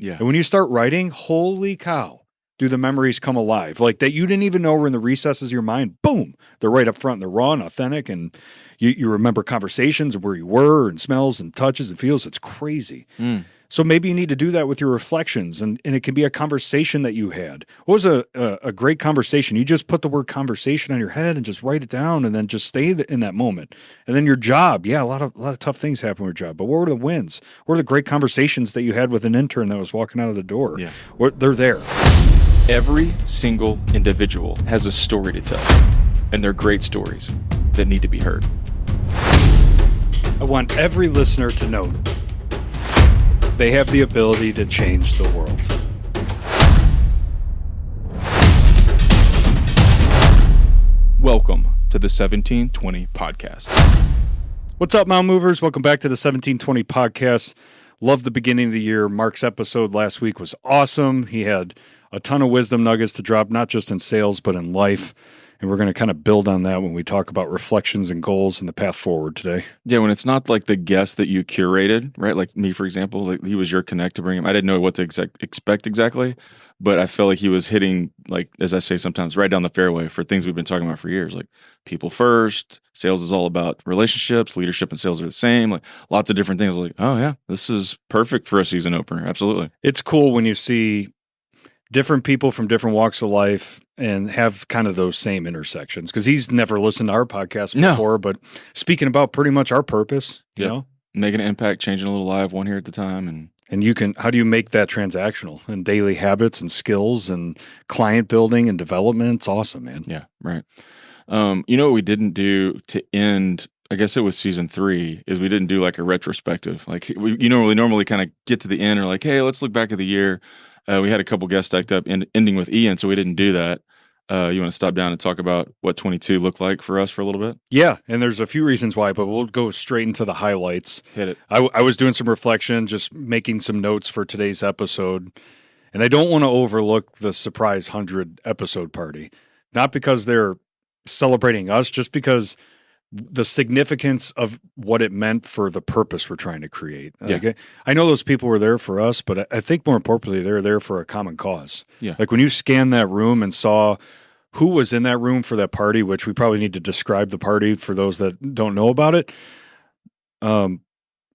Yeah. And when you start writing, holy cow, do the memories come alive? Like that you didn't even know were in the recesses of your mind. Boom. They're right up front and they're raw and authentic. And you remember conversations of where you were and smells and touches and feels. It's crazy. So maybe you need to do that with your reflections, and it can be a conversation that you had. What was a great conversation? You just put the word conversation on your head and just write it down, and then just stay in that moment. And then your job, yeah, a lot of tough things happen with your job. But what were the wins? What were the great conversations that you had with an intern that was walking out of the door? Yeah, they're there. Every single individual has a story to tell, and they're great stories that need to be heard. I want every listener to know they have the ability to change the world. Welcome to the 1720 Podcast. What's up, Mountain Movers? Welcome back to the 1720 Podcast. Love the beginning of the year. Mark's episode last week was awesome. He had a ton of wisdom nuggets to drop, not just in sales, but in life. And we're going to kind of build on that when we talk about reflections and goals and the path forward today. Yeah, when it's not like the guest that you curated, right? Like me, for example, like he was your connect to bring him. I didn't know what to expect exactly, but I felt like he was hitting, like, as I say sometimes, right down the fairway for things we've been talking about for years. Like people first, sales is all about relationships, leadership and sales are the same. Like lots of different things. Like, oh yeah, this is perfect for a season opener. Absolutely. It's cool when you see different people from different walks of life and have kind of those same intersections, because he's never listened to our podcast before, but speaking about pretty much our purpose, you know, making an impact, changing a little life one here at the time. And you can, how do you make that transactional and daily habits and skills and client building and development? It's awesome, man. Yeah. Right. You know what we didn't do to end, I guess it was season 3, is we didn't do like a retrospective. Like we normally kind of get to the end or like, hey, let's look back at the year. We had a couple guests stacked up, ending with Ian, so we didn't do that. You want to stop down and talk about what 22 looked like for us for a little bit? Yeah, and there's a few reasons why, but we'll go straight into the highlights. Hit it. I was doing some reflection, just making some notes for today's episode, and I don't want to overlook the surprise 100 episode party. Not because they're celebrating us, just because the significance of what it meant for the purpose we're trying to create. Yeah. Like, I know those people were there for us, but I think more importantly, they're there for a common cause. Yeah. Like when you scanned that room and saw who was in that room for that party, which we probably need to describe the party for those that don't know about it.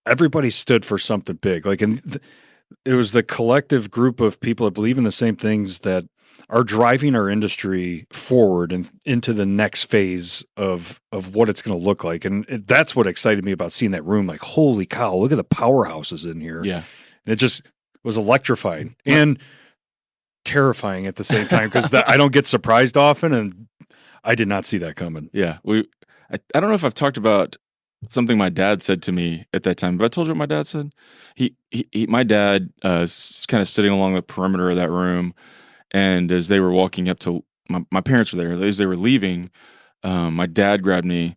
Everybody stood for something big. Like, it was the collective group of people that believe in the same things that are driving our industry forward and into the next phase of what it's going to look like. And that's what excited me about seeing that room. Like, holy cow, look at the powerhouses in here. Yeah. And it just was electrifying and terrifying at the same time, because I don't get surprised often, and I did not see that coming. Yeah. I don't know if I've talked about something my dad said to me at that time, but I told you what my dad said. My dad is kind of sitting along the perimeter of that room. And as they were walking up to my parents were there, as they were leaving, my dad grabbed me,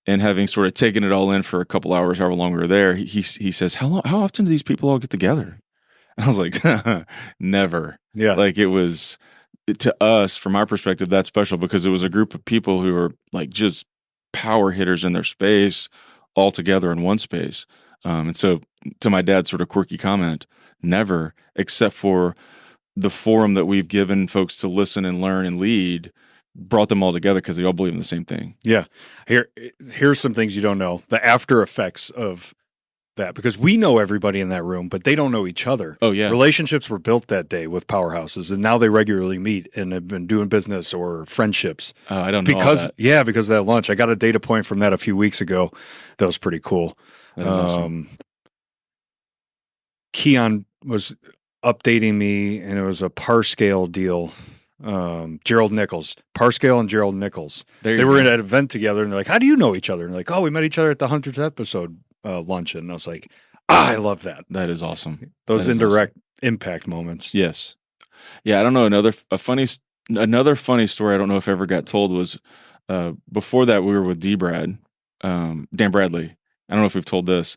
and having sort of taken it all in for a couple hours, however long we were there, he says, how often do these people all get together? And I was like, never. Yeah. Like it was, to us, from our perspective, that's special because it was a group of people who were like just power hitters in their space all together in one space. And so to my dad's sort of quirky comment, never, except for the forum that we've given folks to listen and learn and lead, brought them all together because they all believe in the same thing. Yeah. Here's some things you don't know. The after effects of that, because we know everybody in that room, but they don't know each other. Oh, yeah. Relationships were built that day with powerhouses, and now they regularly meet and have been doing business or friendships. I don't know all that. Yeah, because of that lunch. I got a data point from that a few weeks ago. That was pretty cool. That was awesome. Keon was updating me, and it was a Parscale deal. Gerald Nichols, Parscale and Gerald Nichols. They were in an event together, and they're like, how do you know each other? And they're like, oh, we met each other at the 100th episode luncheon. And I was like, I love that. That is awesome. Those indirect impact moments. Yes. Yeah, I don't know. Another funny story I don't know if ever got told was before that we were with Dan Bradley. I don't know if we've told this.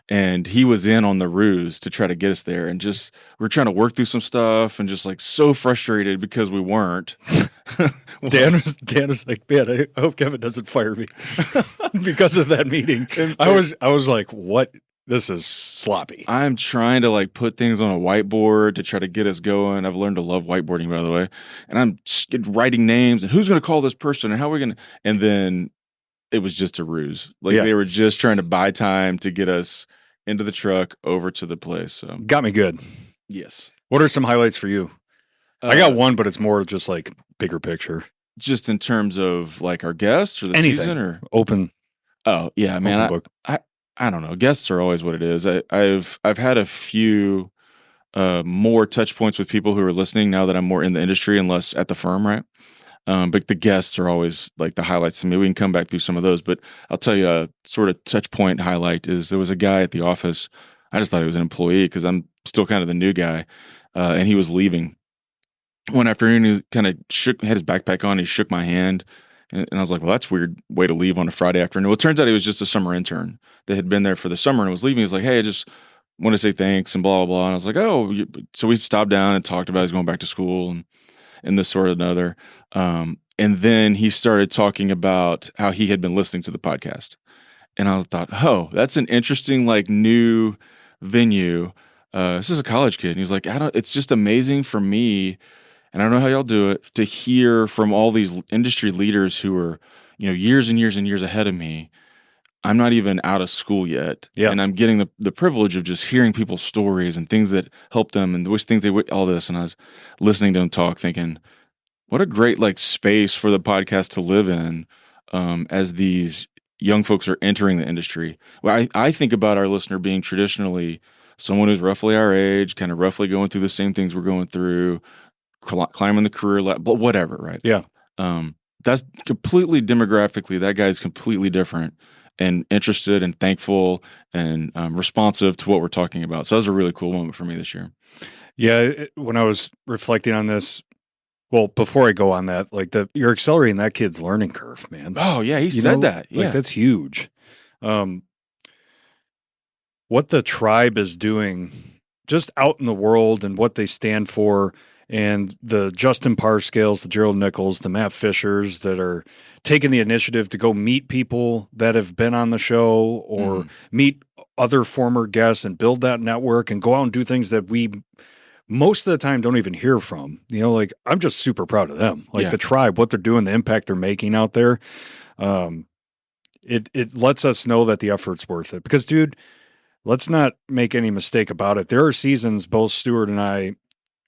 And he was in on the ruse to try to get us there. And just, we're trying to work through some stuff and just like so frustrated because we weren't. Dan was like, man, I hope Kevin doesn't fire me because of that meeting. I was like, what this is sloppy. I'm trying to like put things on a whiteboard to try to get us going. I've learned to love whiteboarding, by the way. And I'm writing names and who's going to call this person and how we're going to. And then it was just a ruse. Like they were just trying to buy time to get us into the truck over to the place. So got me good. Yes. What are some highlights for you? I got one, but it's more just like bigger picture. Just in terms of like our guests or the season or open. Oh yeah, man. I don't know. Guests are always what it is. I've had a few more touch points with people who are listening now that I'm more in the industry and less at the firm, right? But the guests are always like the highlights to me. We can come back through some of those, but I'll tell you a sort of touch point highlight is there was a guy at the office. I just thought he was an employee because I'm still kind of the new guy, and he was leaving. One afternoon, he kind of had his backpack on. He shook my hand, and I was like, well, that's a weird way to leave on a Friday afternoon. Well, it turns out he was just a summer intern that had been there for the summer and was leaving. He was like, hey, I just want to say thanks and blah, blah, blah. And I was like, oh, so we stopped down and talked about he's going back to school and this sort of another. And then he started talking about how he had been listening to the podcast. And I thought, oh, that's an interesting, like, new venue. This is a college kid. And he's like, it's just amazing for me, and I don't know how y'all do it, to hear from all these industry leaders who are, years and years and years ahead of me. I'm not even out of school yet. Yeah. And I'm getting the privilege of just hearing people's stories and things that help them and things all this. And I was listening to him talk thinking, what a great like space for the podcast to live in as these young folks are entering the industry. Well, I think about our listener being traditionally someone who's roughly our age, kind of roughly going through the same things we're going through, climbing the career ladder, but whatever, right? Yeah. That's completely demographically, that guy's completely different and interested and thankful and responsive to what we're talking about. So that was a really cool moment for me this year. Yeah. When I was reflecting on this, well, before I go on that, like you're accelerating that kid's learning curve, man. Oh yeah. He said that. Yeah. Like that's huge. What the tribe is doing just out in the world and what they stand for, and the Justin Parscales, the Gerald Nichols, the Matt Fishers that are taking the initiative to go meet people that have been on the show or meet other former guests and build that network and go out and do things that we most of the time don't even hear from. Like I'm just super proud of them. Like the tribe, what they're doing, the impact they're making out there. It lets us know that the effort's worth it. Because, dude, let's not make any mistake about it. There are seasons both Stewart and I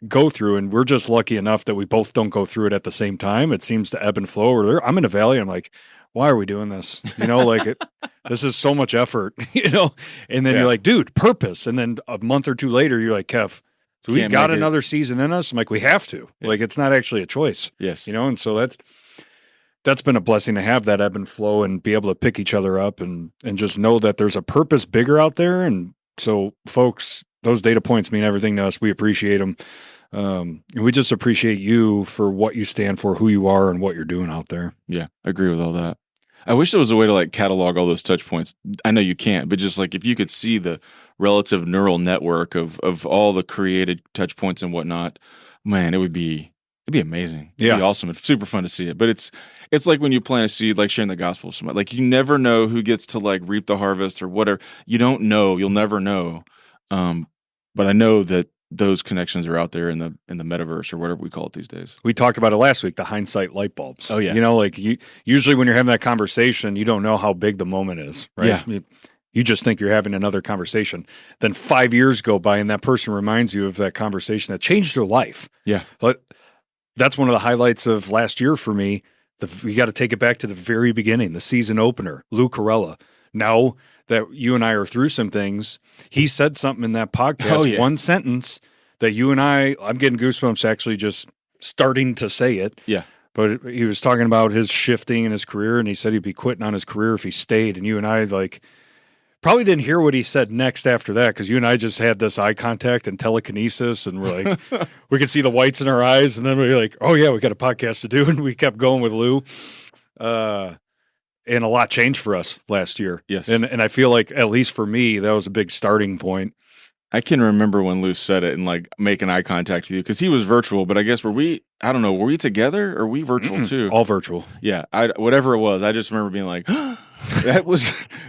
go through, and we're just lucky enough that we both don't go through it at the same time. It seems to ebb and flow. Or I'm in a valley. I'm like, why are we doing this? This is so much effort, and then you're like, dude, purpose. And then a month or two later, you're like, Kev, so we got another season in us. I'm like, we have to. Yeah. Like, it's not actually a choice. Yes. And so that's been a blessing to have that ebb and flow and be able to pick each other up and just know that there's a purpose bigger out there. And so, folks, those data points mean everything to us. We appreciate them. And we just appreciate you for what you stand for, who you are, and what you're doing out there. Yeah, I agree with all that. I wish there was a way to like catalog all those touch points. I know you can't, but just like if you could see the relative neural network of all the created touch points and whatnot, man, it'd be amazing. It'd be awesome. It's super fun to see it. But it's like when you plant a seed, like sharing the gospel with somebody. Like you never know who gets to like reap the harvest or whatever. You don't know. You'll never know. But I know that those connections are out there in the metaverse or whatever we call it these days. We talked about it last week, the hindsight light bulbs. Oh yeah. Usually when you're having that conversation, you don't know how big the moment is, right? Yeah. You just think you're having another conversation. Then 5 years go by and that person reminds you of that conversation that changed their life. Yeah. But that's one of the highlights of last year for me. You got to take it back to the very beginning, the season opener, Lou Carella. Now that you and I are through some things, he said something in that podcast, one sentence that you and I'm getting goosebumps actually just starting to say it. Yeah. But he was talking about his shifting in his career, and he said he'd be quitting on his career if he stayed. And you and I probably didn't hear what he said next after that, because you and I just had this eye contact and telekinesis, and we're like, we could see the whites in our eyes, and then we were like, oh yeah, we got a podcast to do, and we kept going with Lou. And a lot changed for us last year. Yes. And I feel like, at least for me, that was a big starting point. I can remember when Lou said it and like making eye contact with you, because he was virtual, but I guess were we together or were we virtual too? All virtual. Yeah. Whatever it was, I just remember being like,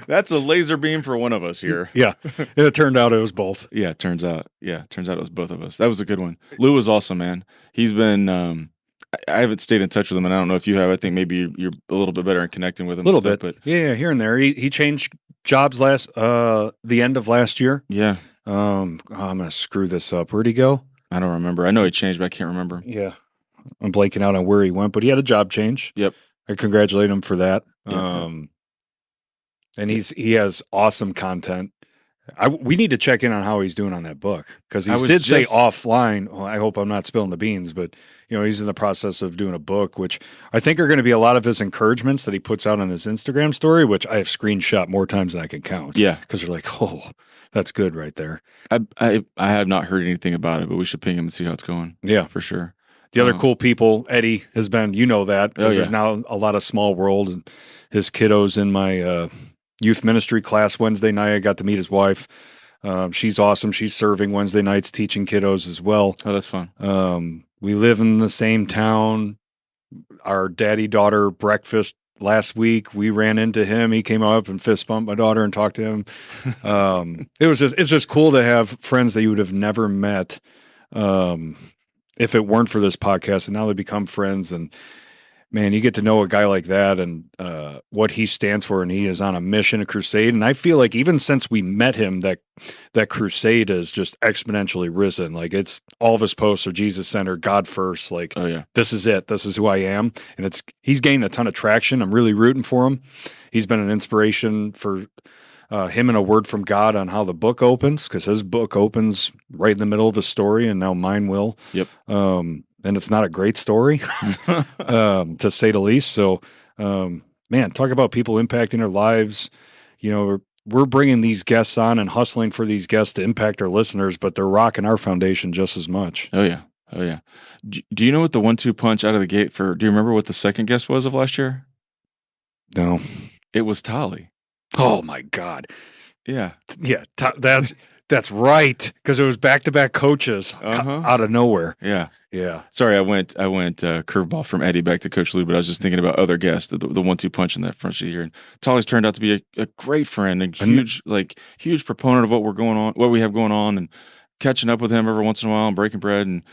That's a laser beam for one of us here. Yeah. It turned out it was both. Yeah, turns out it was both of us. That was a good one. Lou was awesome, man. He's been I haven't stayed in touch with him, and I don't know if you have. I think maybe you're a little bit better in connecting with him. A little and stuff, bit. but Yeah, here and there. He changed jobs the end of last year. yeah, I'm gonna screw this up. Where'd he go? I don't remember. I know he changed, but I can't remember. Yeah. I'm blanking out on where he went, but he had a job change. Yep. I congratulate him for that. Yeah. And he has awesome content. We need to check in on how he's doing on that book, because he did say offline. Well, I hope I'm not spilling the beans, but he's in the process of doing a book, which I think are going to be a lot of his encouragements that he puts out on his Instagram story, which I have screenshot more times than I can count. Yeah, because you're like, oh, that's good right there. I have not heard anything about it, but we should ping him and see how it's going. Yeah, for sure. The other cool people, Eddie has been, that, because there's now a lot of Small World, and his kiddos in my youth ministry class Wednesday night. I got to meet his wife. She's awesome. She's serving Wednesday nights, teaching kiddos as well. Oh, that's fun. We live in the same town. Our daddy-daughter breakfast last week, we ran into him. He came up and fist bumped my daughter and talked to him. It's just cool to have friends that you would have never met if it weren't for this podcast, and now they become friends. And man, you get to know a guy like that and what he stands for, and he is on a mission, a crusade. And I feel like even since we met him, that crusade has just exponentially risen. Like, it's all of his posts are Jesus centered, God first. Like, oh yeah, this is it. This is who I am. And he's gained a ton of traction. I'm really rooting for him. He's been an inspiration for him and a word from God on how the book opens, because his book opens right in the middle of a story, and now mine will. Yep. And it's not a great story, to say the least. So, man, talk about people impacting their lives. We're bringing these guests on and hustling for these guests to impact our listeners, but they're rocking our foundation just as much. Oh yeah. Oh yeah. Do you know what the 1-2 punch out of the gate do you remember what the second guest was of last year? No. It was Tolly. Oh my God. Yeah. Yeah. That's right. Because it was back-to-back coaches out of nowhere. Yeah. Yeah. Sorry, I went curveball from Eddie back to Coach Lou, but I was just thinking about other guests, the 1-2 punch in that front of the year. And Tolly's turned out to be a great friend, a huge proponent of what we have going on, and catching up with him every once in a while and breaking bread and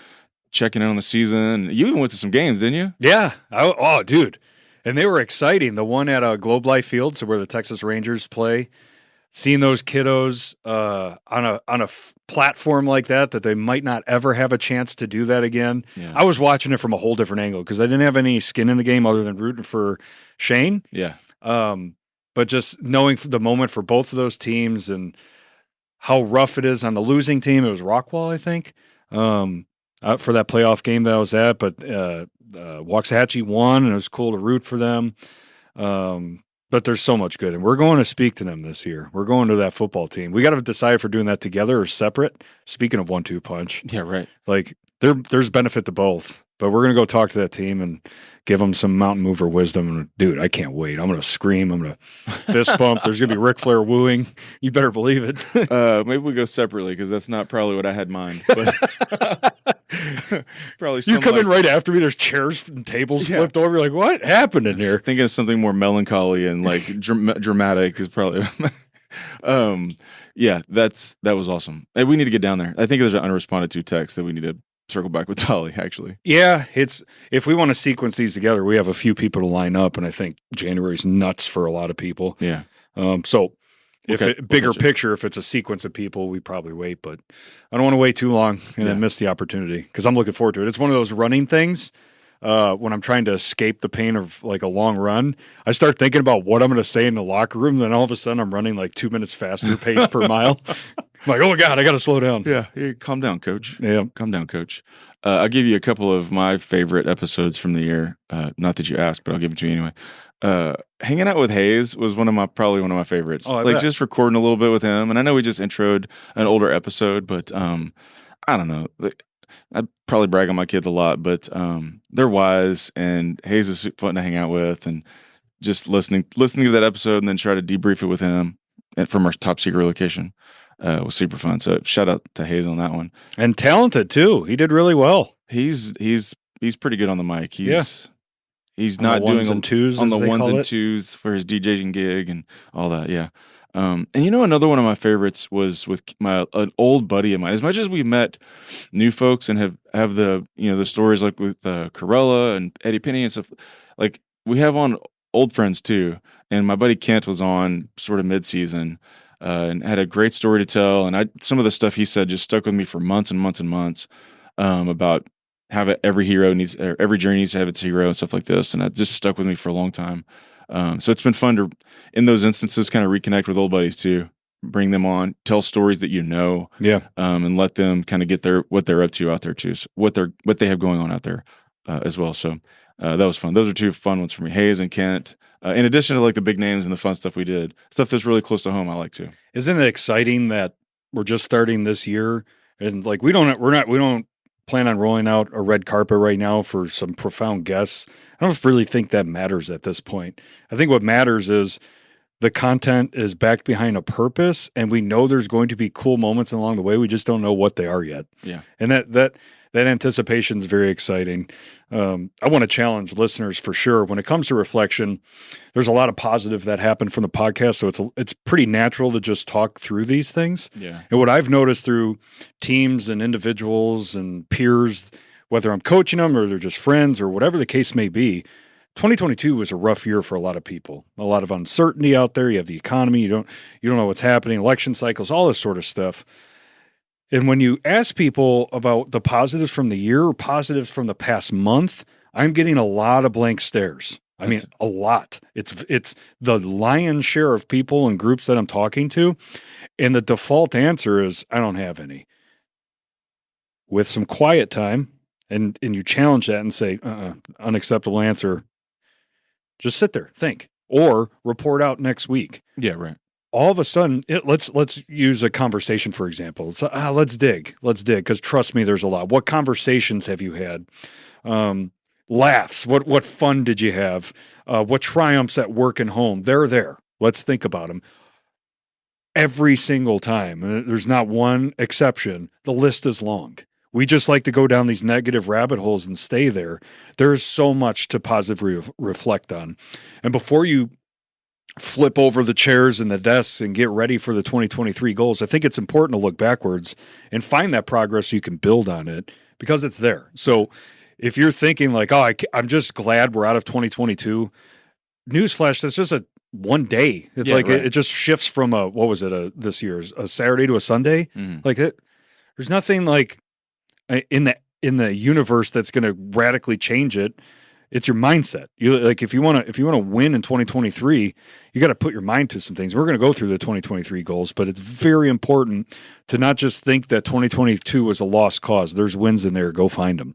checking in on the season. You even went to some games, didn't you? Yeah. Oh, dude. And they were exciting. The one at Globe Life Field, so where the Texas Rangers play, seeing those kiddos on a platform like that they might not ever have a chance to do that again. Yeah. I was watching it from a whole different angle, because I didn't have any skin in the game other than rooting for Shane. Yeah. But just knowing the moment for both of those teams and how rough it is on the losing team. It was Rockwall, I think, for that playoff game that I was at. But Waxahachie won, and it was cool to root for them. But there's so much good, and we're going to speak to them this year. We're going to that football team. We got to decide if we're doing that together or separate. Speaking of 1-2 punch, yeah, right. Like there's benefit to both, but we're gonna go talk to that team and give them some mountain mover wisdom. And dude, I can't wait. I'm gonna scream. I'm gonna fist bump. There's gonna be Ric Flair wooing. You better believe it. Maybe we go separately, because that's not probably what I had in mind. But probably you come in right after me. There's chairs and tables flipped over. You're like, what happened in here? Thinking of something more melancholy and like dramatic is probably. Yeah, that was awesome. And we need to get down there. I think there's an unresponded to text that we need to circle back with Tolly, actually. Yeah, if we want to sequence these together, we have a few people to line up, and I think January's nuts for a lot of people. Yeah. So bigger picture, if it's a sequence of people, we probably wait, but I don't want to wait too long and then miss the opportunity, because I'm looking forward to it. It's one of those running things. When I'm trying to escape the pain of like a long run, I start thinking about what I'm going to say in the locker room. Then all of a sudden I'm running like 2 minutes faster pace per mile. I'm like, oh my God, I got to slow down. Yeah. Hey, calm down, coach. Yeah. Calm down, coach. I'll give you a couple of my favorite episodes from the year. Not that you asked, but I'll give it to you anyway. Hanging out with Hayes was probably one of my favorites. Oh, bet. Just recording a little bit with him. And I know we just introed an older episode, but I don't know. I probably brag on my kids a lot, but they're wise, and Hayes is fun to hang out with, and just listening to that episode and then try to debrief it with him from our top secret location was super fun. So shout out to Hayes on that one. And talented too. He did really well. He's pretty good on the mic. He's On the not ones doing and twos, on as the they ones call and it. twos for his DJing gig and all that. Yeah. And you know, another one of my favorites was with an old buddy of mine. As much as we've met new folks and have the the stories like with Corella and Eddie Penny and stuff, like we have on old friends too. And my buddy Kent was on sort of mid-season and had a great story to tell. And some of the stuff he said just stuck with me for months and months and months about how every hero needs, or every journey needs to have its hero and stuff like this. And that just stuck with me for a long time. So it's been fun to, in those instances, kind of reconnect with old buddies too, bring them on, tell stories that Yeah. and let them kind of get what they're up to out there too, so what they have going on out there as well. So that was fun. Those are two fun ones for me, Hayes and Kent. In addition to like the big names and the fun stuff we did, stuff that's really close to home, I like too. Isn't it exciting that we're just starting this year and like we don't plan on rolling out a red carpet right now for some profound guests. I don't really think that matters at this point. I think what matters is the content is backed behind a purpose, and we know there's going to be cool moments along the way. We just don't know what they are yet. Yeah. And that anticipation is very exciting. I want to challenge listeners for sure. When it comes to reflection, there's a lot of positive that happened from the podcast. So it's pretty natural to just talk through these things. Yeah. And what I've noticed through teams and individuals and peers, whether I'm coaching them or they're just friends or whatever the case may be, 2022 was a rough year for a lot of people. A lot of uncertainty out there. You have the economy. You don't know what's happening, election cycles, all this sort of stuff. And when you ask people about the positives from the year or positives from the past month, I'm getting a lot of blank stares. I mean, a lot. It's the lion's share of people and groups that I'm talking to. And the default answer is, I don't have any. With some quiet time, and you challenge that and say, unacceptable answer. Just sit there, think, or report out next week. Yeah, right. All of a sudden, let's use a conversation, for example. So, let's dig, because trust me, there's a lot. What conversations have you had? Laughs. What fun did you have? What triumphs at work and home? They're there. Let's think about them. Every single time, and there's not one exception, the list is long. We just like to go down these negative rabbit holes and stay there. There's so much to positively reflect on. And before you flip over the chairs and the desks and get ready for the 2023 goals, I think it's important to look backwards and find that progress so you can build on it because it's there. So if you're thinking like, I'm just glad we're out of 2022, newsflash, that's just one day. It's right. It just shifts from this year's a Saturday to a Sunday. Like it, there's nothing like in the universe that's going to radically change it. It's your mindset. You like if you want to win in 2023, you got to put your mind to some things. We're going to go through the 2023 goals, but it's very important to not just think that 2022 was a lost cause. There's wins in there. Go find them.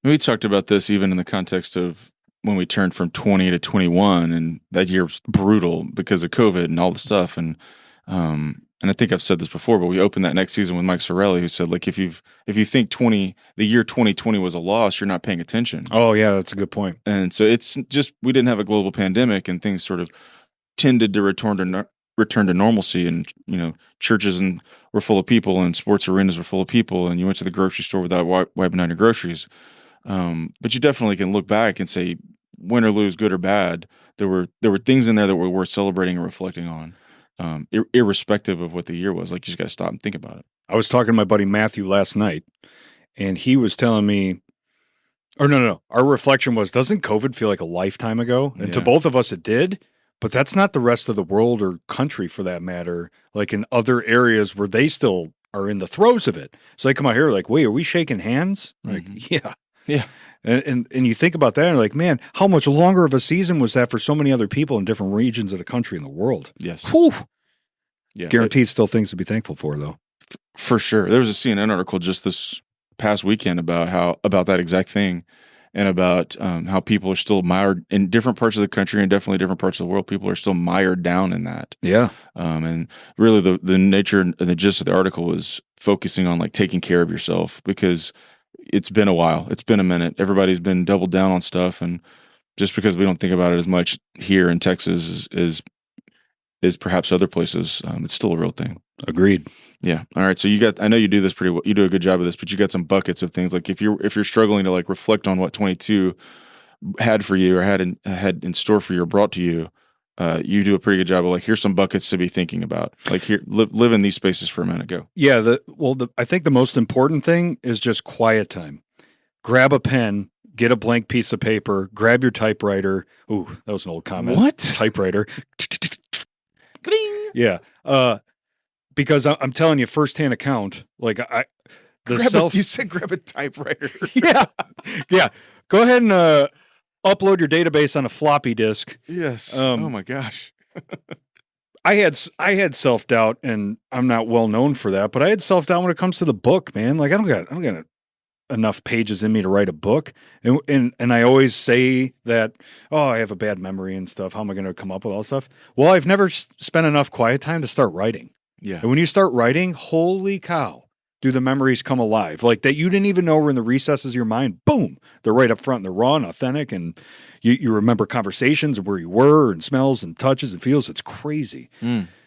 We talked about this even in the context of when we turned from 20 to 21, and that year was brutal because of COVID and all the stuff. And I think I've said this before, but we opened that next season with Mike Sorelli, who said, like, if you think the year 2020 was a loss, you're not paying attention. Oh yeah, that's a good point. And so it's just, we didn't have a global pandemic, and things sort of tended to return to normalcy. And churches were full of people, and sports arenas were full of people, and you went to the grocery store without wiping down your groceries. But you definitely can look back and say, win or lose, good or bad, there were things in there that were worth celebrating and reflecting on. Irrespective of what the year was. Like, you just got to stop and think about it. I was talking to my buddy Matthew last night, and he was telling me, or no. Our reflection was, doesn't COVID feel like a lifetime ago? And to both of us, it did. But that's not the rest of the world or country, for that matter. Like in other areas where they still are in the throes of it. So they come out here like, wait, are we shaking hands? Like, yeah. And you think about that, and you're like, man, how much longer of a season was that for so many other people in different regions of the country and the world? Yes. Whew. Yeah. Guaranteed still things to be thankful for, though. For sure. There was a CNN article just this past weekend about that exact thing, and about how people are still mired in different parts of the country and definitely different parts of the world. People are still mired down in that. Yeah. And really the nature and the gist of the article was focusing on like taking care of yourself, because it's been a while. It's been a minute. Everybody's been doubled down on stuff, and just because we don't think about it as much here in Texas is perhaps other places, it's still a real thing. Agreed. Yeah. All right. So I know you do this pretty well. You do a good job of this, but you got some buckets of things. Like if you're struggling to like reflect on what 22 had for you or had in store for you or brought to you, you do a pretty good job of like, here's some buckets to be thinking about. Like here, live in these spaces for a minute. Go. Yeah. I think the most important thing is just quiet time. Grab a pen, get a blank piece of paper, grab your typewriter. Ooh, that was an old comment. What? Typewriter. Yeah. Because I'm telling you firsthand account, like You said grab a typewriter. Yeah. Yeah. Go ahead and upload your database on a floppy disk. Yes. Oh my gosh. I had self-doubt, and I'm not well known for that, but I had self-doubt when it comes to the book, man. Like I don't got enough pages in me to write a book. And I always say that, oh, I have a bad memory and stuff. How am I going to come up with all this stuff? Well, I've never spent enough quiet time to start writing. Yeah. And when you start writing, holy cow, do the memories come alive, like that you didn't even know were in the recesses of your mind. Boom, they're right up front and they're raw and authentic, and you remember conversations of where you were and smells and touches and feels. It's crazy.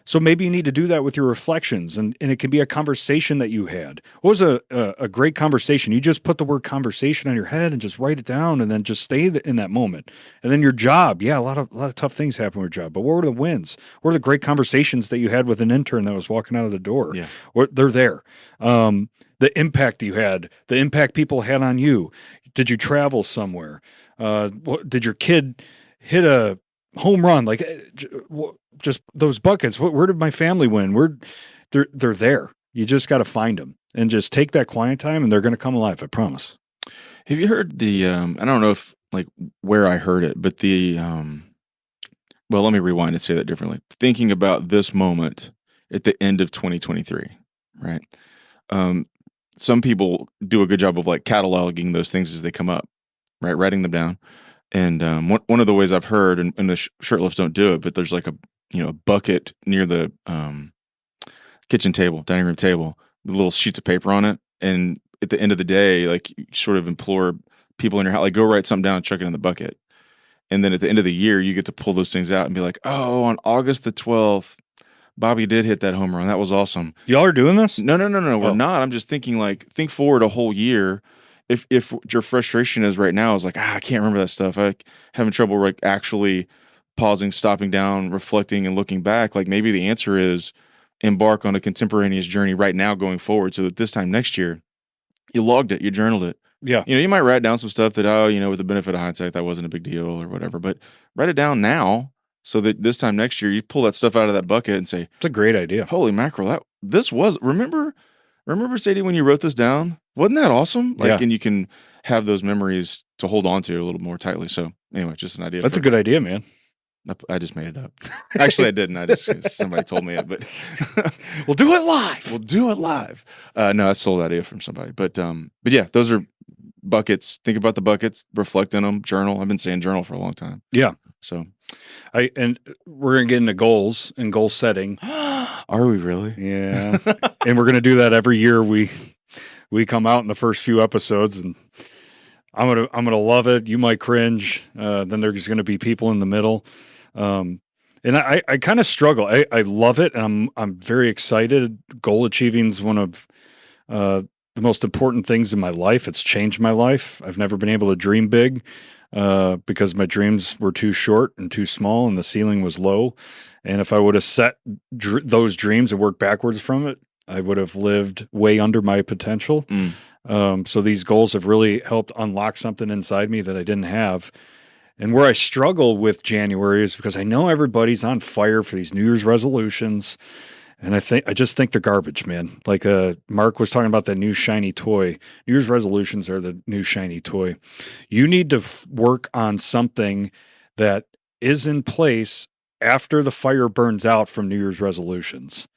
So maybe you need to do that with your reflections, and it can be a conversation that you had. What was a great conversation? You just put the word conversation on your head and just write it down, and then just stay in that moment. And then your job, yeah, a lot of tough things happen with your job, but what were the wins? What were the great conversations that you had with an intern that was walking out of the door? Yeah, they're there. The impact you had, the impact people had on you. Did you travel somewhere? Did your kid hit a home run? Like just those buckets. Where did my family win? They're there. You just got to find them and just take that quiet time, and they're going to come alive. I promise. Have you heard the? I don't know if like where I heard it, but the. Well, let me rewind and say that differently. Thinking about this moment at the end of 2023, right? Some people do a good job of like cataloging those things as they come up, right? Writing them down. And one of the ways I've heard, and the shirtlifts don't do it, but there's like a bucket near the kitchen table, dining room table, with little sheets of paper on it. And at the end of the day, like you sort of implore people in your house, like go write something down and chuck it in the bucket. And then at the end of the year, you get to pull those things out and be like, oh, on August the 12th, Bobby did hit that home run. That was awesome. Y'all are doing this? No. We're not. I'm just thinking like, think forward a whole year. If your frustration is right now is like, I can't remember that stuff. I'm having trouble like actually pausing, stopping down, reflecting, and looking back. Like maybe the answer is embark on a contemporaneous journey right now going forward, so that this time next year, you logged it, you journaled it. Yeah. You might write down some stuff that, with the benefit of hindsight, that wasn't a big deal or whatever, but write it down now so that this time next year, you pull that stuff out of that bucket and say, it's a great idea. Holy mackerel. Remember, Sadie, when you wrote this down? Wasn't that awesome? And you can have those memories to hold on to a little more tightly. So anyway, just an idea. That's a good idea, man. I just made it up. Actually, I didn't. Somebody told me it, but we'll do it live. We'll do it live. No, I stole that idea from somebody. But yeah, those are buckets. Think about the buckets, reflect in them, journal. I've been saying journal for a long time. Yeah. So and we're going to get into goals and goal setting. Are we really? Yeah. And we're going to do that every year. We come out in the first few episodes, and I'm gonna love it. You might cringe. Then there's going to be people in the middle. And I kind of struggle. I love it, and I'm very excited. Goal achieving is one of the most important things in my life. It's changed my life. I've never been able to dream big because my dreams were too short and too small, and the ceiling was low. And if I would have set those dreams and worked backwards from it, I would have lived way under my potential. So these goals have really helped unlock something inside me that I didn't have. And where I struggle with January is because I know everybody's on fire for these New Year's resolutions. And I just think they're garbage, man. Like Mark was talking about that new shiny toy. New Year's resolutions are the new shiny toy. You need to work on something that is in place after the fire burns out from New Year's resolutions.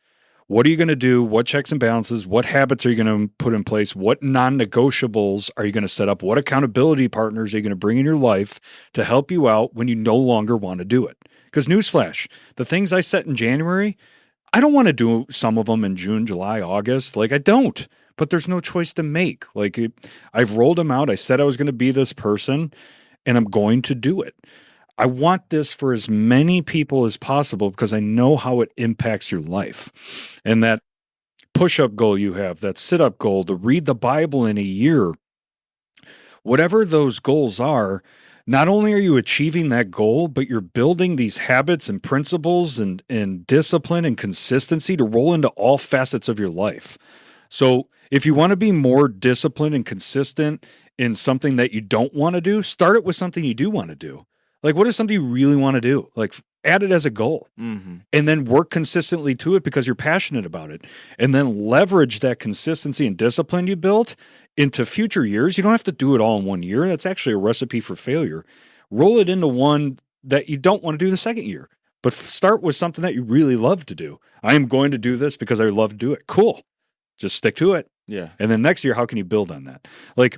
What are you going to do? What checks and balances? What habits are you going to put in place? What non-negotiables are you going to set up? What accountability partners are you going to bring in your life to help you out when you no longer want to do it? Because newsflash, the things I set in January, I don't want to do some of them in June, July, August. Like I don't, but there's no choice to make. Like I've rolled them out. I said I was going to be this person, and I'm going to do it. I want this for as many people as possible because I know how it impacts your life. And that push-up goal you have, that sit-up goal, to read the Bible in a year, whatever those goals are, not only are you achieving that goal, but you're building these habits and principles and discipline and consistency to roll into all facets of your life. So if you want to be more disciplined and consistent in something that you don't want to do, start it with something you do want to do. Like, what is something you really want to do? Like, add it as a goal and then work consistently to it because you're passionate about it. And then leverage that consistency and discipline you built into future years. You don't have to do it all in 1 year. That's actually a recipe for failure. Roll it into one that you don't want to do the second year, but start with something that you really love to do. I am going to do this because I love to do it. Cool. Just stick to it. Yeah. And then next year, how can you build on that? Like,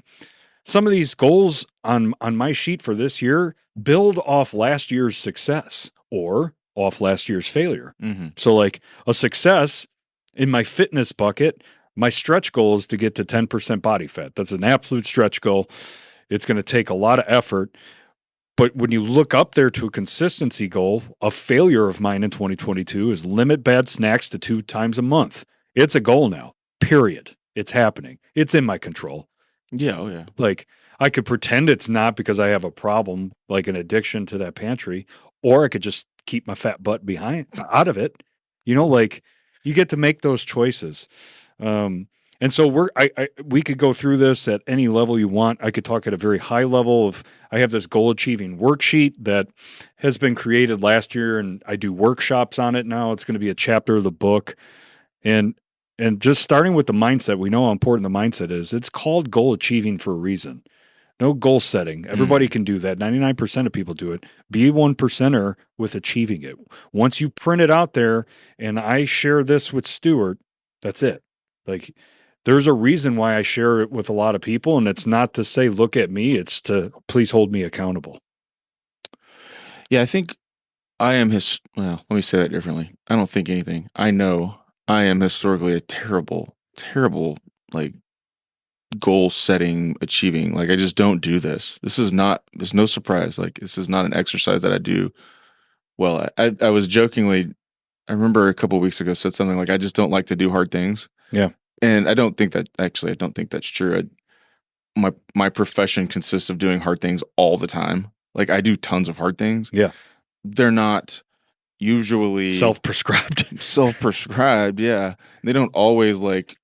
some of these goals on my sheet for this year build off last year's success or off last year's failure. So like a success in my fitness bucket, my stretch goal is to get to 10% body fat. That's an absolute stretch goal. It's going to take a lot of effort. But when you look up there to a consistency goal, a failure of mine in 2022 is limit bad snacks to 2 times a month. It's a goal now, period. It's happening. It's in my control. Yeah. Oh, yeah. Like, I could pretend it's not because I have a problem, like an addiction to that pantry, or I could just keep my fat butt out of it. You know, like, you get to make those choices. And so we could go through this at any level you want. I could talk at a very high level of, I have this goal achieving worksheet that has been created last year and I do workshops on it now. It's going to be a chapter of the book. And just starting with the mindset, we know how important the mindset is. It's called goal achieving for a reason. No goal setting. Everybody can do that. 99% of people do it. Be 1%er with achieving it. Once you print it out there, and I share this with Stewart, that's it. Like, there's a reason why I share it with a lot of people, and it's not to say, look at me. It's to please hold me accountable. Yeah, I think I am well, let me say that differently. I don't think anything. I know I am historically a terrible, like, goal setting, achieving. Like, I just don't do this. There's no surprise. Like, this is not an exercise that I do well. I was jokingly, I remember a couple of weeks ago said something like, I just don't like to do hard things. Yeah. And I don't think that's true. My profession consists of doing hard things all the time. Like, I do tons of hard things. Yeah. They're not usually self-prescribed. Yeah. They don't always like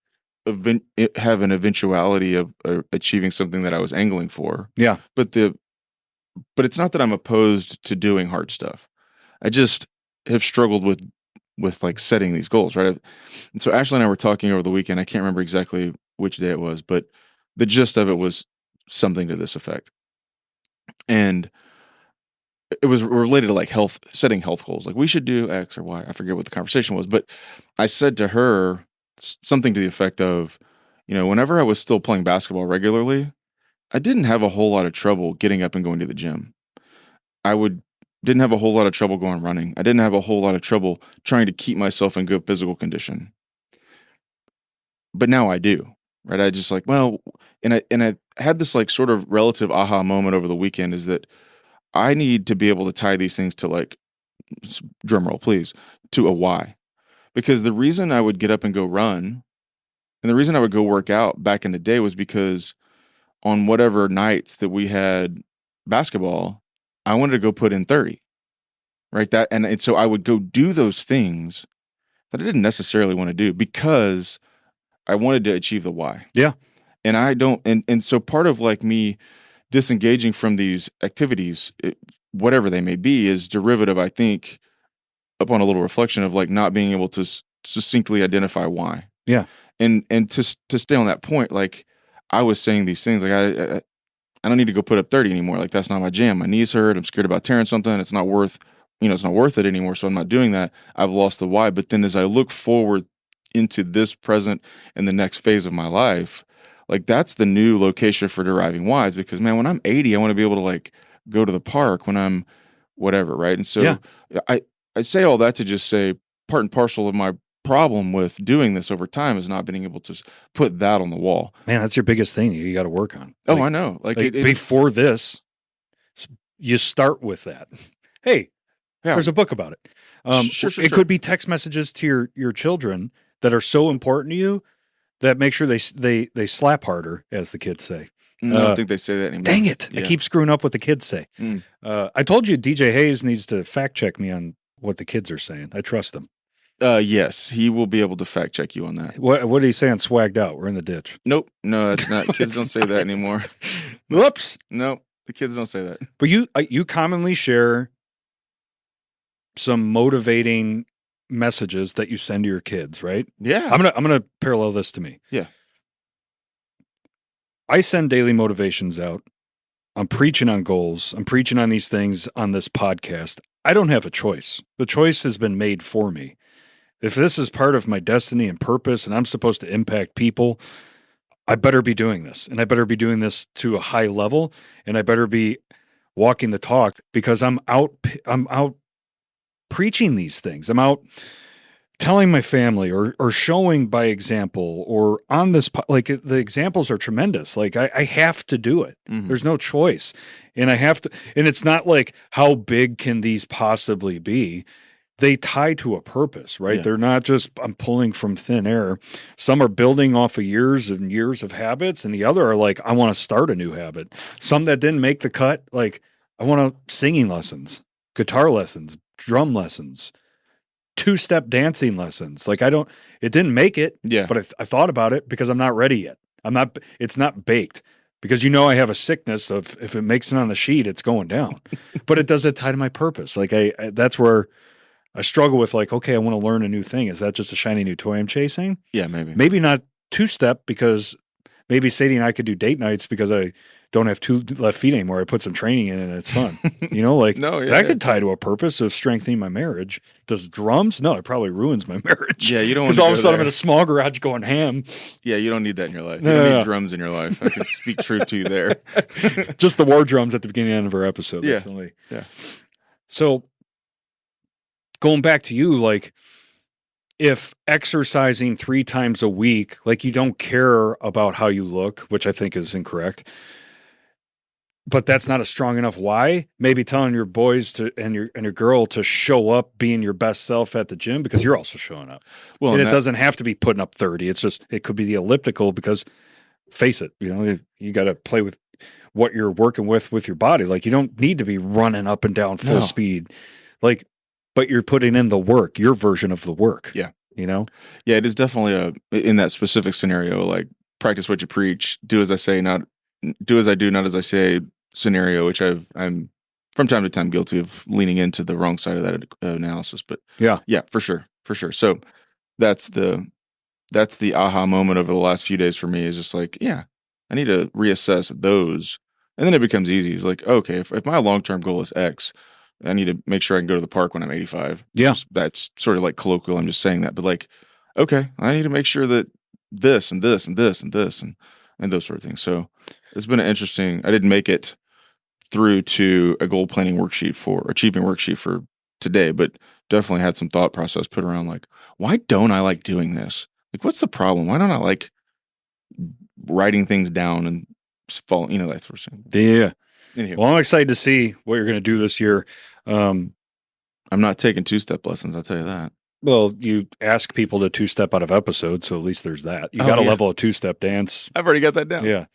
have an eventuality of achieving something that I was angling for. Yeah. But it's not that I'm opposed to doing hard stuff. I just have struggled with like setting these goals, right? And so Ashley and I were talking over the weekend. I can't remember exactly which day it was, but the gist of it was something to this effect. And it was related to like setting health goals. Like, we should do X or Y. I forget what the conversation was, but I said to her something to the effect of, whenever I was still playing basketball regularly, I didn't have a whole lot of trouble getting up and going to the gym. Didn't have a whole lot of trouble going running. I didn't have a whole lot of trouble trying to keep myself in good physical condition. But now I do, right? I just like, well, and I had this like sort of relative aha moment over the weekend, is that I need to be able to tie these things to, like, drum roll, please, to a why. Because the reason I would get up and go run, and the reason I would go work out back in the day, was because on whatever nights that we had basketball, I wanted to go put in 30, right? And so I would go do those things that I didn't necessarily want to do because I wanted to achieve the why. Yeah. And I don't, and so part of like me disengaging from these activities, whatever they may be, is derivative, I think, upon a little reflection of like not being able to succinctly identify why. Yeah. And to stay on that point, like, I was saying these things like, I don't need to go put up 30 anymore. Like, that's not my jam. My knees hurt. I'm scared about tearing something. It's not worth it anymore. So I'm not doing that. I've lost the why. But then as I look forward into this present and the next phase of my life, like, that's the new location for deriving whys. Because, man, when I'm 80, I want to be able to like go to the park when I'm whatever, right? And so I say all that to just say part and parcel of my problem with doing this over time is not being able to put that on the wall. Man, that's your biggest thing you got to work on. Oh, like, I know. Like before this, you start with that. Hey, there's a book about it. Sure. It could be text messages to your children that are so important to you that make sure they slap harder, as the kids say. No, I don't think they say that anymore. Dang it. Yeah. I keep screwing up what the kids say. I told you DJ Hayes needs to fact check me on what the kids are saying. I trust him. Yes, he will be able to fact check you on that. What did he say on Swagged Out? We're in the ditch. Nope. No, that's not. Kids don't say that anymore. Whoops. Nope. The kids don't say that. But you commonly share some motivating messages that you send to your kids, right? Yeah. I'm gonna parallel this to me. Yeah. I send daily motivations out. I'm preaching on goals. I'm preaching on these things on this podcast. I don't have a choice. The choice has been made for me. If this is part of my destiny and purpose and I'm supposed to impact people, I better be doing this. And I better be doing this to a high level. And I better be walking the talk because I'm out preaching these things. I'm out telling my family or showing by example or on this, like the examples are tremendous. Like I have to do it. Mm-hmm. There's no choice. And I have to, and it's not like how big can these possibly be? They tie to a purpose, right? Yeah. They're not just, I'm pulling from thin air. Some are building off of years and years of habits. And the other are like, I want to start a new habit. Some that didn't make the cut, like I want singing lessons, guitar lessons, drum lessons, 2-step dancing lessons. Like it didn't make it, Yeah. but I thought about it because I'm not ready yet. It's not baked because I have a sickness of if it makes it on the sheet, it's going down, but it doesn't tie to my purpose. Like that's where I struggle with like, okay, I want to learn a new thing. Is that just a shiny new toy I'm chasing? Yeah, maybe. Maybe not 2-step because maybe Sadie and I could do date nights because I don't have 2 left feet anymore. I put some training in and it's fun. That could tie to a purpose of strengthening my marriage. Does drums? No, it probably ruins my marriage. Yeah, you don't want because to all go of a sudden there. I'm in a small garage going ham. Yeah, you don't need that in your life. You No, don't no. need drums in your life. I can speak truth to you there. Just the war drums at the beginning and end of our episode. Yeah. Yeah. So going back to you, like if exercising 3 times a week, like you don't care about how you look, which I think is incorrect, but that's not a strong enough why, maybe telling your boys and your girl to show up being your best self at the gym because you're also showing up. Well, And it doesn't have to be putting up 30. It's just, it could be the elliptical because face it, you got to play with what you're working with your body. Like you don't need to be running up and down full speed. Like, but you're putting in the work, your version of the work. Yeah. Yeah, it is definitely in that specific scenario, like practice what you preach, do as I say, not do as I do, not as I say scenario, which I'm from time to time guilty of leaning into the wrong side of that analysis. But yeah, for sure. So that's the aha moment over the last few days for me is just like, yeah, I need to reassess those. And then it becomes easy. It's like, okay, if my long-term goal is X, I need to make sure I can go to the park when I'm 85. Yeah. That's sort of like colloquial. I'm just saying that. But like, okay, I need to make sure that this and this and this and this and those sort of things. So it's been I didn't make it through to a goal planning worksheet for achieving worksheet for today, but definitely had some thought process put around like, why don't I like doing this? Like, what's the problem? Why don't I like writing things down and following, that sort of thing. Yeah. Anyway. Well, I'm excited to see what you're going to do this year. I'm not taking 2-step lessons. I'll tell you that. Well, you ask people to 2-step out of episodes, so at least there's that. You got a level of 2-step dance. I've already got that down. Yeah.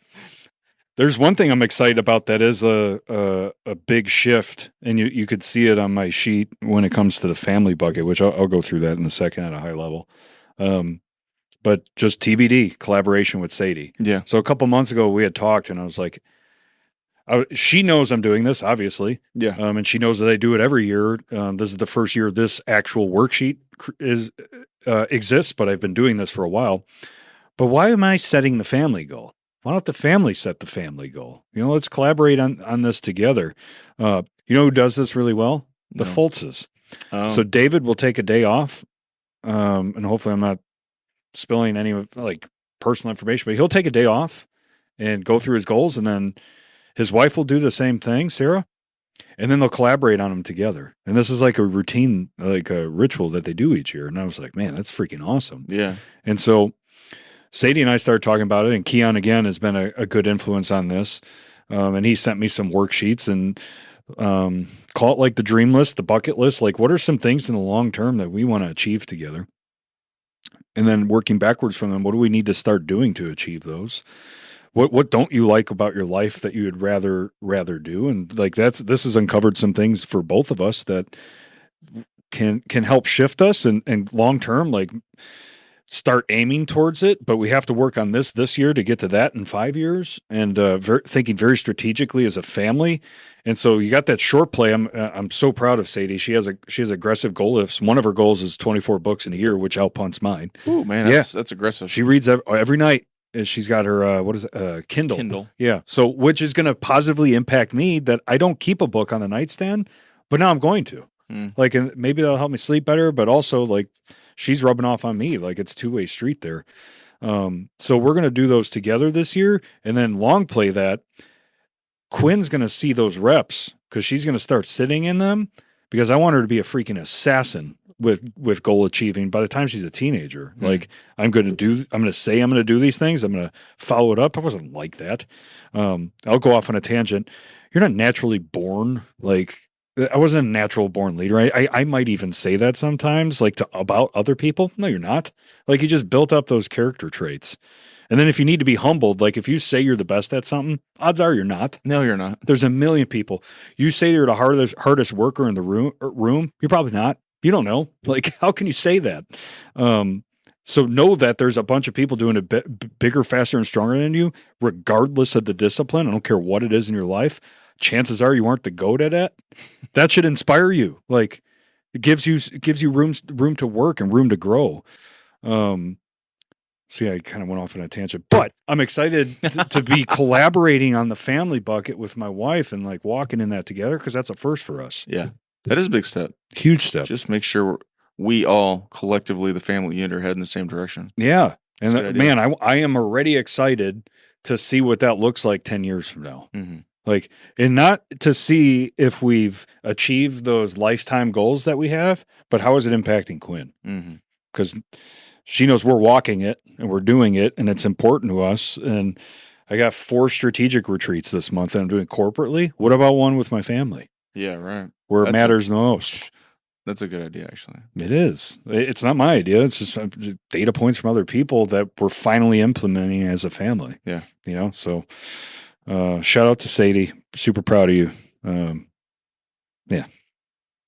There's one thing I'm excited about that is a big shift, and you could see it on my sheet when it comes to the family bucket, which I'll go through that in a second at a high level. But just TBD, collaboration with Sadie. Yeah. So a couple months ago, we had talked, and I was like, she knows I'm doing this, obviously. Yeah. And she knows that I do it every year. This is the first year this actual worksheet exists, but I've been doing this for a while. But why am I setting the family goal? Why don't the family set the family goal? Let's collaborate on this together. Who does this really well? The Foltzes. So David will take a day off, and hopefully I'm not spilling any of like personal information, but he'll take a day off and go through his goals, and then his wife will do the same thing, Sarah, and then they'll collaborate on them together. And this is like a routine, like a ritual that they do each year. And I was like, man, that's freaking awesome. Yeah. And so Sadie and I started talking about it, and Keon again has been a good influence on this. And he sent me some worksheets and call it like the dream list, the bucket list. Like, what are some things in the long term that we want to achieve together? And then working backwards from them, what do we need to start doing to achieve those? what don't you like about your life that you would rather do? And like this has uncovered some things for both of us that can help shift us and long term, like start aiming towards it. But we have to work on this year to get to that in 5 years, and thinking very strategically as a family. And so you got that short play. I'm so proud of Sadie. She has aggressive goal lifts. One of her goals is 24 books in a year, which outpunts mine. Ooh, man, that's aggressive. She reads every night. She's got her Kindle. Yeah. So which is going to positively impact me, that I don't keep a book on the nightstand, but now I'm going to. Like, and maybe that'll help me sleep better, but also like she's rubbing off on me. Like it's a two-way street there. So we're going to do those together this year, and then long play that. Quinn's going to see those reps because she's going to start sitting in them, because I want her to be a freaking assassin with goal achieving by the time she's a teenager. Like I'm going to say I'm going to do these things. I'm going to follow it up. I wasn't like that. I'll go off on a tangent. You're not naturally born. Like I wasn't a natural born leader. I might even say that sometimes, like about other people. No, you're not. Like you just built up those character traits. And then if you need to be humbled, like if you say you're the best at something, odds are you're not. No, you're not. There's a million people. You say you're the hardest worker in the room, you're probably not. You don't know. Like, how can you say that? So know that there's a bunch of people doing it bigger, faster, and stronger than you, regardless of the discipline. I don't care what it is in your life. Chances are you aren't the goat at it. That should inspire you. Like, it gives you room to work and room to grow. So yeah, I kind of went off on a tangent, but I'm excited to be collaborating on the family bucket with my wife and like walking in that together, because that's a first for us. Yeah, that is a big step. Huge step. Just make sure we all collectively, the family unit, are heading the same direction. Yeah, and man, I am already excited to see what that looks like 10 years from now. Mm-hmm. Like, and not to see if we've achieved those lifetime goals that we have, but how is it impacting Quinn? Because she knows we're walking it and we're doing it, and it's important to us. And I got 4 strategic retreats this month that I'm doing corporately. What about one with my family? Yeah, right. Where it matters the most. That's a good idea, actually. It is. It's not my idea. It's just data points from other people that we're finally implementing as a family. Yeah. You know, so shout out to Sadie. Super proud of you. Yeah.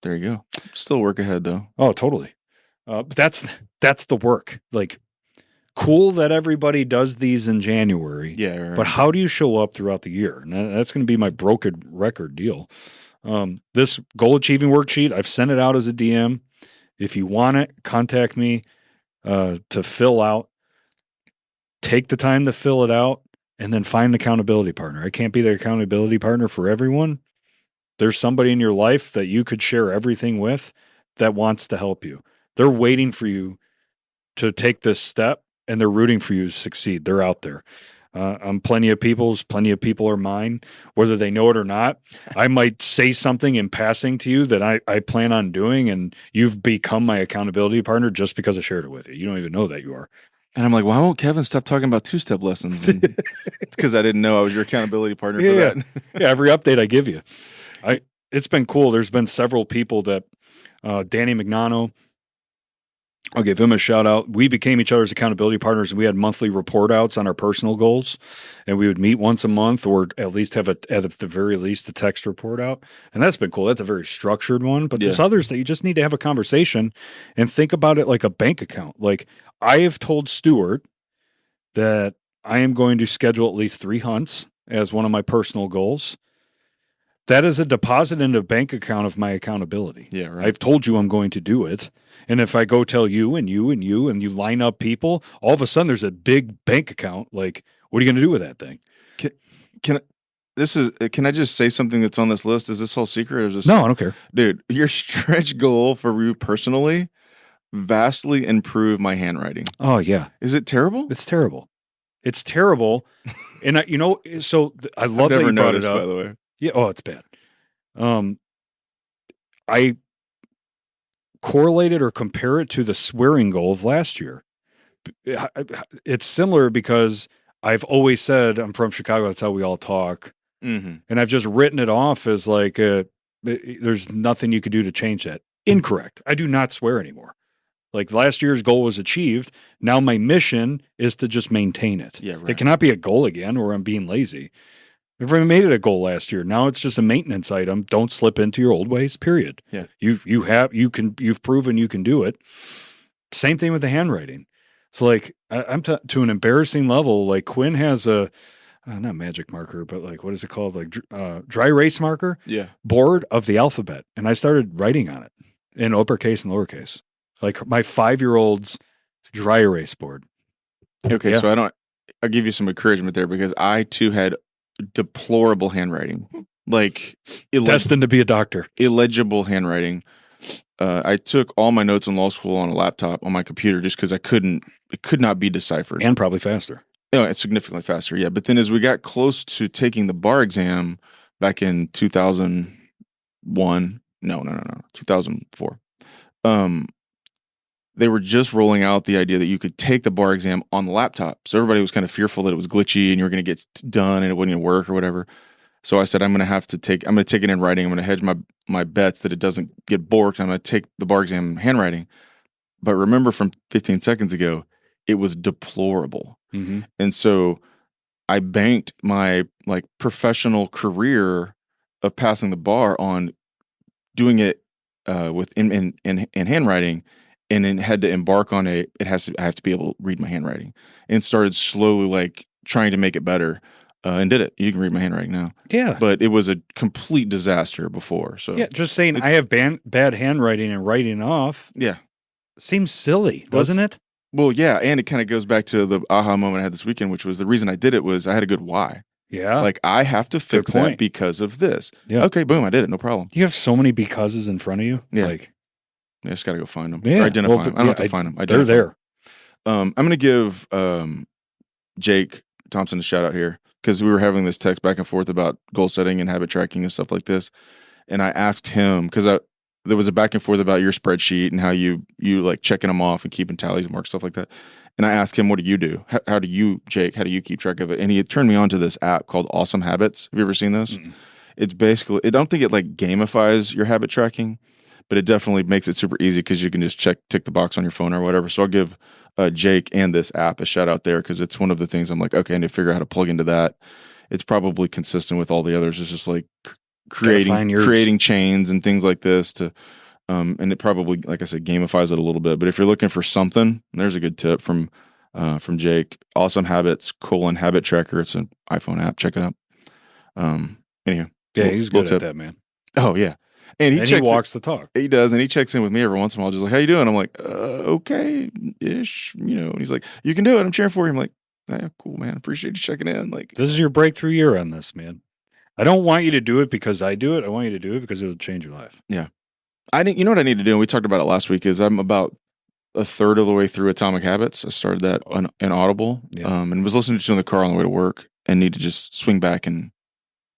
There you go. Still work ahead, though. Oh, totally. But that's the work. Like, cool that everybody does these in January. Yeah. Right. But how do you show up throughout the year? And that's going to be my broken record deal. This goal achieving worksheet, I've sent it out as a DM. If you want it, contact me to fill out. Take the time to fill it out, and then find an accountability partner. I can't be the accountability partner for everyone. There's somebody in your life that you could share everything with that wants to help you. They're waiting for you to take this step, and they're rooting for you to succeed. They're out there. I'm plenty of people are mine, whether they know it or not. I might say something in passing to you that I plan on doing, and you've become my accountability partner just because I shared it with you. You don't even know that you are. And I'm like, why won't Kevin stop talking about 2-step lessons? And it's because I didn't know I was your accountability partner for that. Yeah, every update I give you. It's been cool. There's been several people that Danny Magnano, I'll give him a shout out. We became each other's accountability partners, and we had monthly report outs on our personal goals, and we would meet once a month, or at least have at the very least a text report out. And that's been cool. That's a very structured one, but there's others that you just need to have a conversation and think about it like a bank account. Like, I have told Stewart that I am going to schedule at least 3 hunts as one of my personal goals. That is a deposit into a bank account of my accountability. Yeah, right. I've told you I'm going to do it. And if I go tell you and you and you and you line up people, all of a sudden there's a big bank account. Like, what are you going to do with that thing? Can I just say something that's on this list? Is this all secret? Or is this No, I don't care. Dude, your stretch goal for you personally vastly improved my handwriting. Oh, yeah. Is it terrible? It's terrible. It's terrible. And so I love that you brought it up. By the way. Yeah. Oh, it's bad. I correlate it or compare it to the swearing goal of last year. It's similar because I've always said I'm from Chicago. That's how we all talk. Mm-hmm. And I've just written it off as like, there's nothing you could do to change that. Incorrect. I do not swear anymore. Like last year's goal was achieved. Now my mission is to just maintain it. Yeah, right. It cannot be a goal again or I'm being lazy. Everyone made it a goal last year. Now it's just a maintenance item. Don't slip into your old ways, period. Yeah. You've proven you can do it. Same thing with the handwriting. So like I'm to an embarrassing level. Like Quinn has a, not magic marker, but like, what is it called? Like dry erase marker board of the alphabet. And I started writing on it in uppercase and lowercase, like my 5-year-old's dry erase board. Okay. So I'll give you some encouragement there because I too had deplorable handwriting, like destined to be a doctor, illegible handwriting. I took all my notes in law school on a laptop on my computer just because it could not be deciphered, and probably faster. Oh, it's significantly faster, yeah. But then as we got close to taking the bar exam back in 2001, 2004, they were just rolling out the idea that you could take the bar exam on the laptop. So everybody was kind of fearful that it was glitchy and you were going to get done and it wouldn't work or whatever. So I said, I'm going to take it in writing. I'm going to hedge my bets that it doesn't get borked. I'm going to take the bar exam handwriting. But remember from 15 seconds ago, it was deplorable. Mm-hmm. And so I banked my like professional career of passing the bar on doing it with in handwriting, and then had to embark on I have to be able to read my handwriting, and started slowly like trying to make it better. And did it. You can read my handwriting now. Yeah. But it was a complete disaster before. So yeah, just saying I have bad handwriting and writing off. Yeah. Seems silly, doesn't it? Well, yeah. And it kind of goes back to the aha moment I had this weekend, which was the reason I did it was I had a good why. Yeah. Like I have to fix that because of this. Yeah. Okay, boom, I did it. No problem. You have so many becauses in front of you. Yeah. Like, I just got to go find them. Yeah. Or identify them. I don't have to find them. They're there. I'm going to give Jake Thompson a shout out here because we were having this text back and forth about goal setting and habit tracking and stuff like this. And I asked him because there was a back and forth about your spreadsheet and how you like checking them off and keeping tallies and marks, stuff like that. And I asked him, what do you do? How do you, Jake, how do you keep track of it? And he had turned me on to this app called Awesome Habits. Have you ever seen this? Mm-mm. It's basically, I don't think it like gamifies your habit tracking, but it definitely makes it super easy because you can just tick the box on your phone or whatever. So I'll give Jake and this app a shout out there because it's one of the things I'm like, okay, I need to figure out how to plug into that. It's probably consistent with all the others. It's just like creating chains and things like this to, and it probably, like I said, gamifies it a little bit. But if you're looking for something, there's a good tip from Jake. Awesome Habits habit tracker. It's an iPhone app. Check it out. Anyhow, yeah, he's good at that, man. Oh yeah. And he walks the talk. He does, and he checks in with me every once in a while, just like, "How you doing?" I'm like, "Okay-ish," And he's like, "You can do it. I'm cheering for you." I'm like, "Yeah, cool, man. Appreciate you checking in." Like, this is your breakthrough year on this, man. I don't want you to do it because I do it. I want you to do it because it'll change your life. Yeah, you know what I need to do? And we talked about it last week. Is I'm about a third of the way through Atomic Habits. I started that in Audible, and was listening to it in the car on the way to work, and need to just swing back and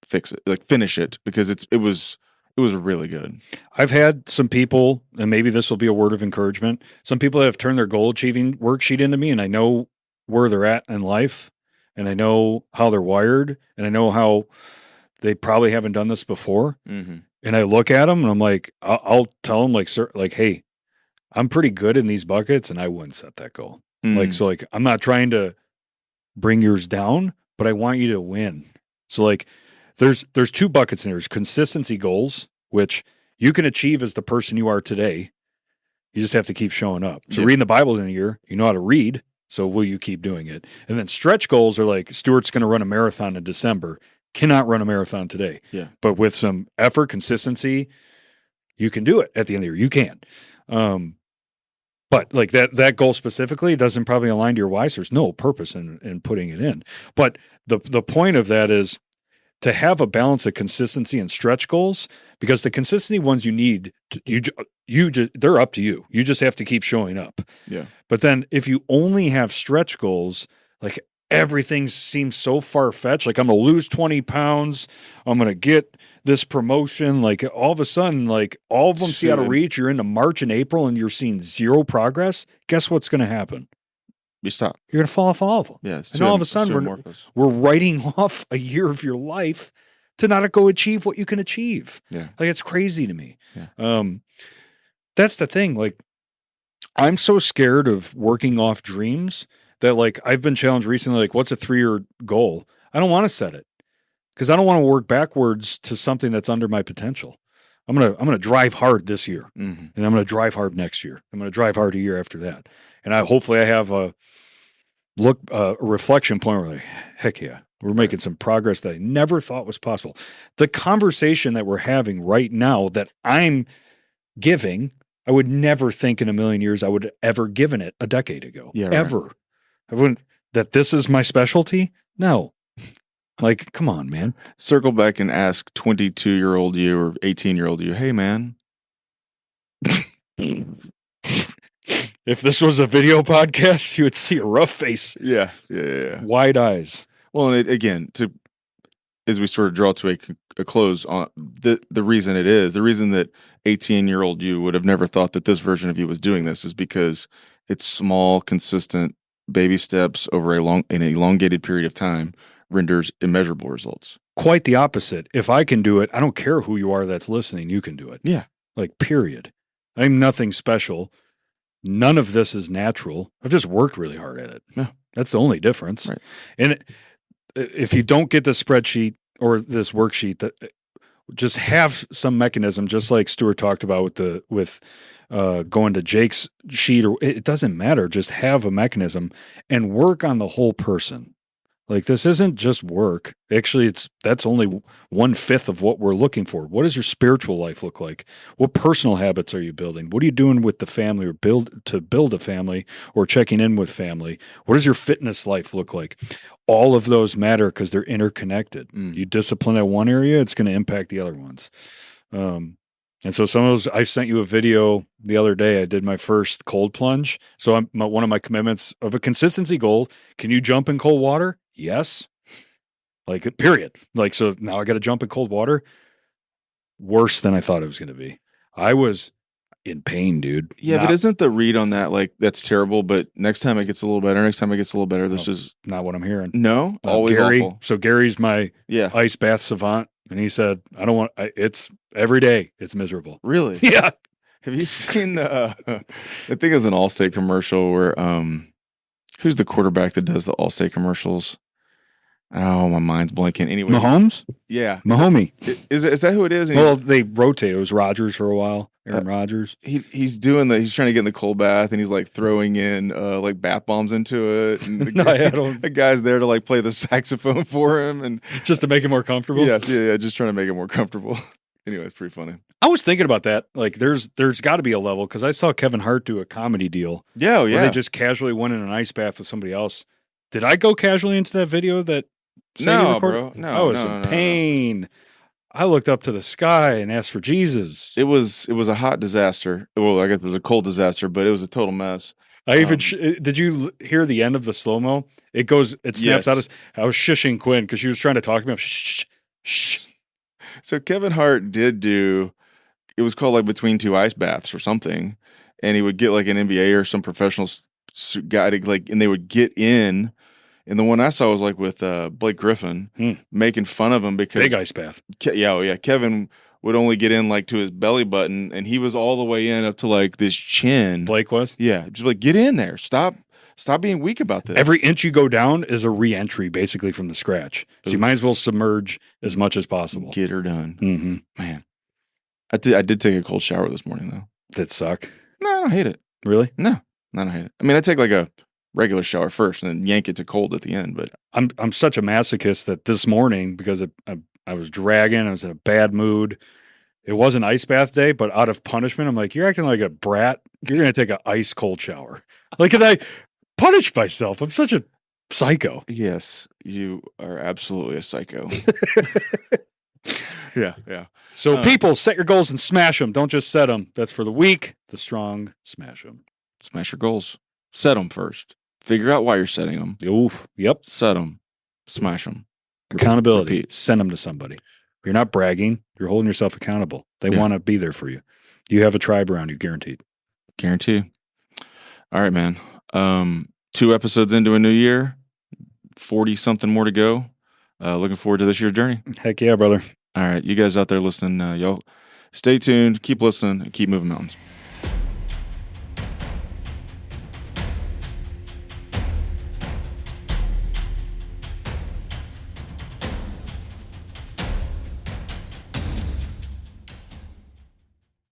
fix it, like finish it because it was really good. I've had some people, and maybe this will be a word of encouragement. Some people that have turned their goal achieving worksheet into me, and I know where they're at in life, and I know how they're wired, and I know how they probably haven't done this before. Mm-hmm. And I look at them, and I'm like, I'll tell them, like, sir, like, hey, I'm pretty good in these buckets, and I wouldn't set that goal. Mm-hmm. Like, I'm not trying to bring yours down, but I want you to win. So, like, there's 2 buckets in there. There's consistency goals, which you can achieve as the person you are today. You just have to keep showing up. So reading the Bible in a year, you know how to read. So will you keep doing it? And then stretch goals are like, Stewart's going to run a marathon in December. Cannot run a marathon today. Yeah. But with some effort, consistency, you can do it at the end of the year. You can. But like that goal specifically doesn't probably align to your why. So there's no purpose in putting it in. But the point of that is to have a balance of consistency and stretch goals, because the consistency ones you need, they're up to you. You just have to keep showing up. Yeah. But then if you only have stretch goals, like everything seems so far-fetched. Like I'm going to lose 20 pounds. I'm going to get this promotion. Like all of a sudden, like all of them see out of reach. You're into March and April and you're seeing zero progress. Guess what's going to happen? You stop. You're going to fall off all of them. Yeah. And all of a sudden we're writing off a year of your life to not go achieve what you can achieve. Yeah. Like it's crazy to me. Yeah. That's the thing. Like I'm so scared of working off dreams that like I've been challenged recently, like what's a 3-year goal? I don't want to set it because I don't want to work backwards to something that's under my potential. I'm gonna drive hard this year, and I'm gonna drive hard next year. I'm gonna drive hard a year after that, and hopefully I have a reflection point where like, heck yeah, we're making some progress that I never thought was possible. The conversation that we're having right now that I'm giving, I would never think in a million years I would have ever given it a decade ago. Yeah, right. Ever. I wouldn't. That this is my specialty? No. Like, come on, man. Circle back and ask 22-year-old you or 18-year-old you, hey, man. If this was a video podcast, you would see a rough face. Yeah. Wide eyes. Well, and again, as we sort of draw to a close on the reason that 18-year-old you would have never thought that this version of you was doing this is because it's small, consistent baby steps over an elongated period of time renders immeasurable results. Quite the opposite. If I can do it, I don't care who you are that's listening, you can do it. Yeah. Like, period. I'm nothing special. None of this is natural. I've just worked really hard at it. Yeah. That's the only difference. Right. And if you don't get the spreadsheet or this worksheet, that just have some mechanism, just like Stewart talked about with going to Jake's sheet, or it doesn't matter. Just have a mechanism and work on the whole person. Like, this isn't just work. Actually, that's only 1/5 of what we're looking for. What does your spiritual life look like? What personal habits are you building? What are you doing with the family or build a family or checking in with family? What does your fitness life look like? All of those matter because they're interconnected. You discipline at one area, it's going to impact the other ones. And so some of those, I sent you a video the other day. I did my first cold plunge. So one of my commitments of a consistency goal, can you jump in cold water? Yes. Like, period. Like, so now I got to jump in cold water. Worse than I thought it was going to be. I was in pain, dude. Yeah, but isn't the read on that like, that's terrible, but next time it gets a little better, this is not what I'm hearing. No, always Gary, awful. So Gary's my ice bath savant. And he said, it's every day. It's miserable. Really? Yeah. Have you seen I think it's an Allstate commercial where, who's the quarterback that does the Allstate commercials? Oh, my mind's blanking. Anyway. Mahomes? Yeah. Mahomie. Is that who it is? Well, they rotate. It was Rodgers for a while. Aaron Rodgers. He's trying to get in the cold bath and he's like throwing in like bath bombs into it. And the guy's there to like play the saxophone for him and just to make it more comfortable. Yeah. Just trying to make it more comfortable. Anyway, it's pretty funny. I was thinking about that. Like, there's got to be a level because I saw Kevin Hart do a comedy deal. Yeah, where they just casually went in an ice bath with somebody else. Did I go casually into that video that? No, bro. No, I was in pain. I looked up to the sky and asked for Jesus. It was a hot disaster. Well, I guess it was a cold disaster, but it was a total mess. I even did you hear the end of the slow mo? It snaps out. I was shushing Quinn because she was trying to talk to me. Shh. So Kevin Hart did do. It was called like Between Two Ice Baths or something, and he would get like an NBA or some professional guy to like, and they would get in. And the one I saw was like with Blake Griffin making fun of him because big ice bath. Kevin would only get in like to his belly button, and he was all the way in up to like this chin. Blake was? Yeah, just like get in there. Stop being weak about this. Every inch you go down is a re-entry, basically from the scratch. So you might as well submerge as much as possible. Get her done, man. I did take a cold shower this morning though. Did it suck? No, I don't hate it. Really? No, I don't hate it. I mean, I take like a regular shower first and then yank it to cold at the end. But I'm such a masochist that this morning, because I was dragging, I was in a bad mood. It wasn't ice bath day, but out of punishment, I'm like, you're acting like a brat. You're going to take an ice cold shower. Like, and I punished myself. I'm such a psycho. Yes, you are absolutely a psycho. Yeah. So people, set your goals and smash them. Don't just set them. That's for the weak. The strong, smash them. Smash your goals. Set them first. Figure out why you're setting them. Oof. Yep. Set them. Smash them. Accountability. Repeat. Send them to somebody. You're not bragging. You're holding yourself accountable. They want to be there for you. You have a tribe around you, guaranteed. Guarantee. All right, man. 2 episodes into a new year, 40-something more to go. Looking forward to this year's journey. Heck yeah, brother. All right, you guys out there listening, y'all stay tuned, keep listening, and keep moving mountains.